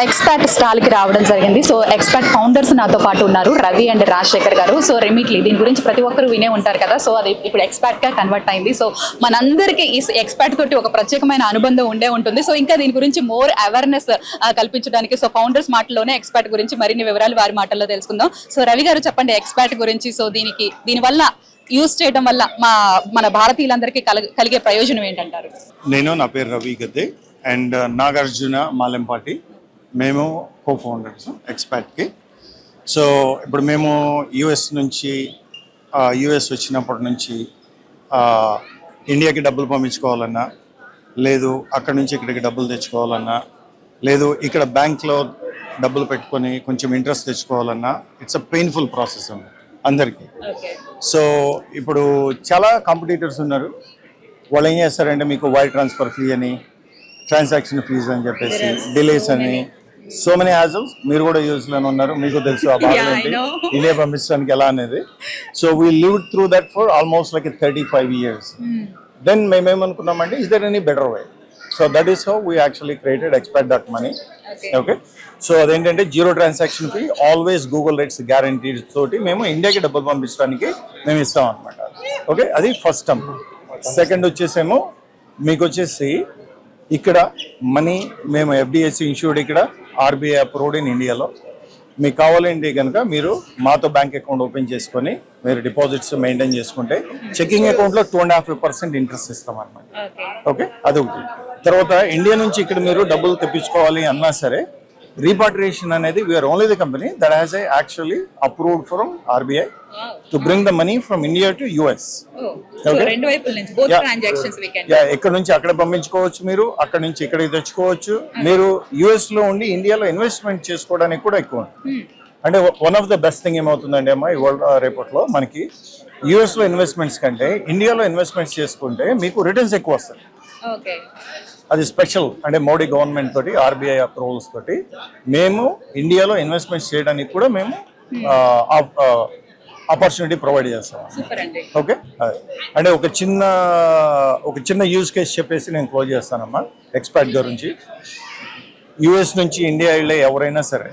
Expert స్టాల్కి రావడం జరిగింది. So expert founders నాతో పాటు ఉన్నారు, రవి అండ్ రాజశేఖర్ గారు. సో రెమిట్లీ దీని గురించి ప్రతి ఒక్కరు వినే ఉంటారు కదా. సో అది ఇప్పుడు ఎక్స్పర్ట్గా కన్వర్ట్ అయింది. సో మనందరికీ ఈ ఎక్స్పర్ట్ తోటి ఒక ప్రత్యేకమైన అనుబంధం ఉండే ఉంటుంది. సో ఇంకా దీని గురించి మోర్ అవేర్నెస్ కల్పించడానికి సో ఫౌండర్స్ మాటల్లోనే ఎక్స్పర్ట్ గురించి మరిన్ని వివరాలు వారి మాటల్లో తెలుసుకుందాం. సో రవి గారు చెప్పండి ఎక్స్పర్ట్ గురించి. సో దీనివల్ల యూజ్ చేయడం వల్ల మన భారతీయులందరికీ కలిగే ప్రయోజనం ఏంటంటారు? నా పేరు రవి గద్దే అండ్ నాగార్జున మాలెంపాటి. మేము కో ఫౌండర్స్ ఎక్స్పర్ట్కి. సో ఇప్పుడు మేము యుఎస్ వచ్చినప్పటి నుంచి ఇండియాకి డబ్బులు పంపించుకోవాలన్నా, లేదు అక్కడి నుంచి ఇక్కడికి డబ్బులు తెచ్చుకోవాలన్నా, లేదు ఇక్కడ బ్యాంక్లో డబ్బులు పెట్టుకొని కొంచెం ఇంట్రెస్ట్ తెచ్చుకోవాలన్నా ఇట్స్ అ పెయిన్ఫుల్ ప్రాసెస్ అందరికీ. సో ఇప్పుడు చాలా కాంపిటీటర్స్ ఉన్నారు. వాళ్ళు ఏం చేస్తారంటే మీకు వైర్ ట్రాన్స్ఫర్ ఫీ అని, ట్రాన్సాక్షన్ ఫీజ్ అని చెప్పేసి, డిలేస్ అని, సో మెనీ హ్యాజల్స్. మీరు కూడా యూస్లోనే ఉన్నారు, మీకు తెలుసు ఆ బాధ ఏంటి ఇండియా పంపించడానికి ఎలా అనేది. So we live through that for almost like 35 years. Then మేమేమనుకున్నామంటే is there any better way? So that is how we actually created expert.money. Okay, so అదేంటంటే zero transaction fee, always Google rates guaranteed తోటి మేము ఇండియాకి డబ్బులు పంపించడానికి మేము ఇస్తాం అనమాట. ఓకే, అది ఫస్ట్ టర్మ్. సెకండ్ వచ్చేసేమో మీకు వచ్చేసి ఇక్కడ మనీ మేము FDIC ఇన్సూర్డ్, ఇక్కడ RBI అప్రూవ్డ్ ఇన్ ఇండియాలో. మీకు కావాలంటే కనుక మీరు మాతో బ్యాంక్ అకౌంట్ ఓపెన్ చేసుకొని మీరు డిపాజిట్స్ మెయింటైన్ చేసుకుంటే చెకింగ్ అకౌంట్లో 2.5% ఇంట్రెస్ట్ ఇస్తాం అనమాట. ఓకే, అదొకటి. తర్వాత ఇండియా నుంచి ఇక్కడ మీరు డబ్బులు తెప్పించుకోవాలి అన్నా సరే, రీపాట్రియేషన్ అనేది we're only the company that has actually approved from RBI to bring the money from India to US. ఎక్కడ నుంచి అక్కడ పంపించుకోవచ్చు, మీరు అక్కడ నుంచి ఇక్కడికి తెచ్చుకోవచ్చు. మీరు US లో ఉండి ఇండియాలో ఇన్వెస్ట్మెంట్ చేసుకోవడానికి కూడా ఎక్కువ. అంటే one of the best thing ఏమవుతుందండి అమ్మా, ఇవాళ రేపట్లో మనకి US లో ఇన్వెస్ట్మెంట్స్ కంటే ఇండియాలో ఇన్వెస్ట్మెంట్స్ చేసుకుంటే మీకు రిటర్న్స్ ఎక్కువ వస్తాయి. అది స్పెషల్. అంటే మోడీ గవర్నమెంట్ తోటి, RBI అప్రూవల్స్ తోటి మేము ఇండియాలో ఇన్వెస్ట్మెంట్స్ చేయడానికి కూడా మేము ఆపర్చునిటీ ప్రొవైడ్ చేస్తాం. ఓకే, అంటే ఒక చిన్న యూజ్ కేసు చెప్పేసి నేను క్లోజ్ చేస్తానమ్మా ఎక్స్పర్ట్ గురించి. US నుంచి ఇండియా వెళ్ళే ఎవరైనా సరే,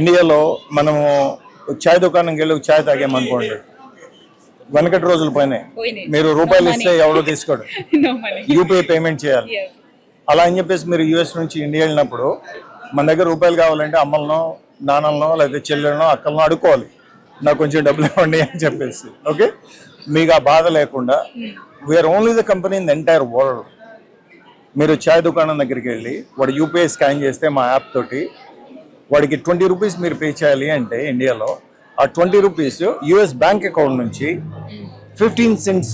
ఇండియాలో మనము చాయ్ దుకాణంకి వెళ్ళి చాయ్ తాగామనుకోండి, వెనకటి రోజుల పైన మీరు రూపాయలు ఇస్తే ఎవడో తీసుకోడు, UPI పేమెంట్ చేయాలి. అలా అని చెప్పేసి మీరు US నుంచి ఇండియా వెళ్ళినప్పుడు మన దగ్గర రూపాయలు కావాలంటే అమ్మలనో, నాన్నలనో, లేదా చెల్లెలనో, అక్కలనో అడుక్కోవాలి, నాకు కొంచెం డబ్బులు ఇవ్వండి అని చెప్పేసి. ఓకే, మీకు ఆ బాధ లేకుండా we're only the company in the entire world. మీరు చాయ్ దుకాణం దగ్గరికి వెళ్ళి వాడు UPI స్కాన్ చేస్తే మా యాప్ తోటి వాడికి 20 రూపీస్ మీరు పే చేయాలి అంటే ఇండియాలో ఆ 20 రూపీస్ US బ్యాంక్ అకౌంట్ నుంచి 15 cents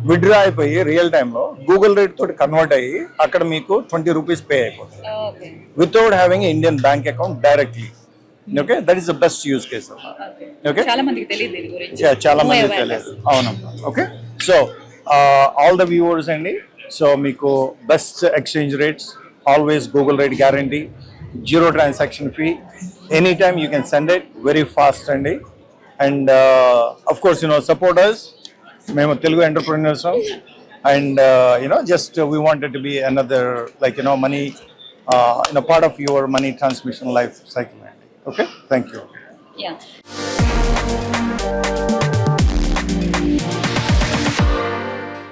విత్డ్రా అయిపోయి రియల్ టైంలో గూగుల్ రేట్ తోటి కన్వర్ట్ అయ్యి అక్కడ మీకు 20 రూపీస్ పే అయిపోతుంది without having Indian bank account directly. Okay, that is the best use case. Okay, చాలా మందికి తెలియదు. అవునమ్మా. Okay, so all the viewers అండి, సో మీకు best exchange rates, always Google rate guarantee, zero transaction fee, anytime you can send it very fast అండి. And of course support us, మేము Telugu entrepreneurs, and just we wanted to be another money part of your money transmission life cycle. Okay, thank you. Yeah.